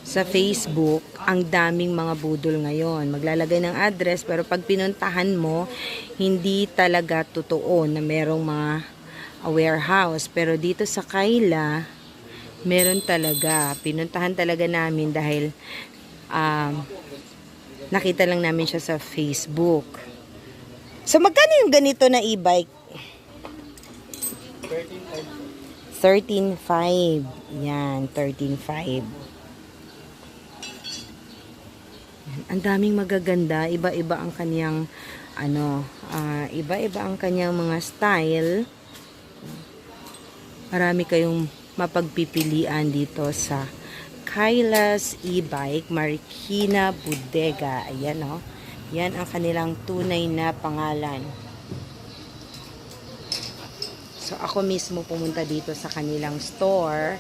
sa Facebook, ang daming mga budol ngayon. Maglalagay ng address, pero pag pinuntahan mo, hindi talaga totoo na merong mga warehouse. Pero dito sa Kaila, meron talaga. Pinuntahan talaga namin dahil nakita lang namin siya sa Facebook. So, magkano yung ganito na e-bike? 13.5. Yan, 13.5. Ang daming magaganda, iba-iba ang kaniyang iba-iba ang kaniyang mga style. Marami kayong mapagpipilian dito sa Kaila's e-bike Marikina Bodega. Ayan oh. Yan ang kanilang tunay na pangalan. So ako mismo pumunta dito sa kanilang store.